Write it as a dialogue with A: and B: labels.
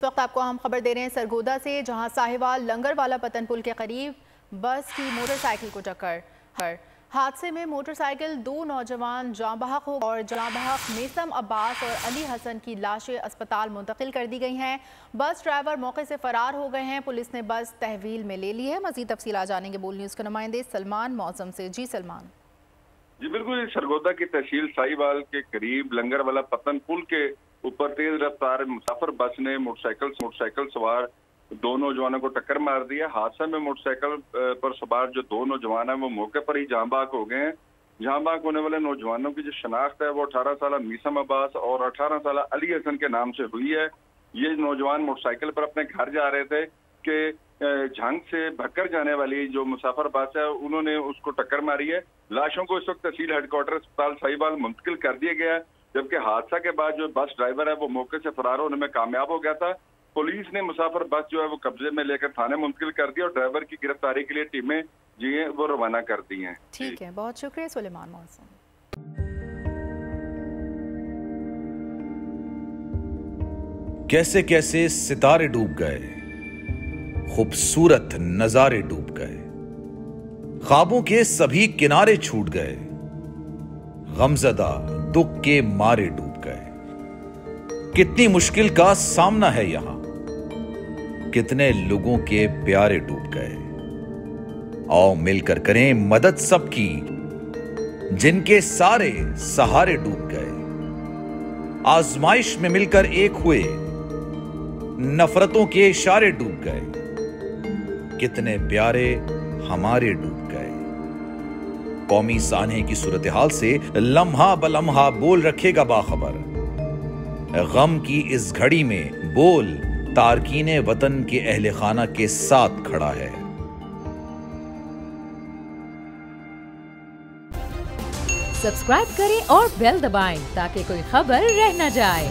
A: वक्त आपको हम खबर दे रहे हैं सरगोदा से, जहां साहिवाल लंगरवाला पतन पुल के करीब बस की मोटरसाइकिल को टक्कर। हादसे में मोटरसाइकिल 2 नौजवान जाँ बहक हो और जाँ बहक मेसम अब्बास और अली हसन की लाशें अस्पताल मुंतकिल कर दी गई हैं। बस ड्राइवर मौके से फरार हो गए हैं। पुलिस ने बस तहवील में ले ली है। मजीद तफसीलात जानेंगे बोल न्यूज़ के नुमाइंदे सलमान मौसम से। जी सलमान।
B: जी बिल्कुल, सरगोदा की तहसील साहिवाल के करीब लंगरवाला पतन पुल के ऊपर तेज रफ्तार मुसाफिर बस ने मोटरसाइकिल सवार 2 नौजवानों को टक्कर मार दिया। हादसा में मोटरसाइकिल पर सवार जो 2 नौजवान हैं वो मौके पर ही जाँ बहक हो गए हैं। जाँ बहक होने वाले नौजवानों की जो शनाख्त है वो 18 साल मीसम अब्बास और 18 साल अली हसन के नाम से हुई है। ये नौजवान मोटरसाइकिल पर अपने घर जा रहे थे कि झंग से भक्कर जाने वाली जो मुसाफिर बस है उन्होंने उसको टक्कर मारी है। लाशों को इस वक्त तहसील हेडक्वार्टर अस्पताल साहिवाल मुंतकिल कर दिया गया है, जबकि हादसा के बाद जो बस ड्राइवर है वो मौके से फरार होने में कामयाब हो गया था। पुलिस ने मुसाफिर बस जो है वो कब्जे में लेकर थाने मुंतकिल कर दिया और ड्राइवर की गिरफ्तारी के लिए टीमें जी हैं वो रवाना कर दी हैं।
A: ठीक है, बहुत शुक्रिया सुलेमान मौसम।
C: कैसे कैसे सितारे डूब गए, खूबसूरत नजारे डूब गए, ख्वाबों के सभी किनारे छूट गए, गमजदा दुख के मारे डूब गए। कितनी मुश्किल का सामना है यहां, कितने लोगों के प्यारे डूब गए। आओ मिलकर करें मदद सबकी, जिनके सारे सहारे डूब गए। आजमाइश में मिलकर एक हुए, नफरतों के इशारे डूब गए। कितने प्यारे हमारे डूब गए। कौमी सानहे की सूरत हाल से लम्हा बलम्हा बोल रखेगा बाखबर। गम की इस घड़ी में बोल तारकीने वतन के अहले खाना के साथ खड़ा है।
D: सब्सक्राइब करें और बेल दबाएं ताकि कोई खबर रह न जाए।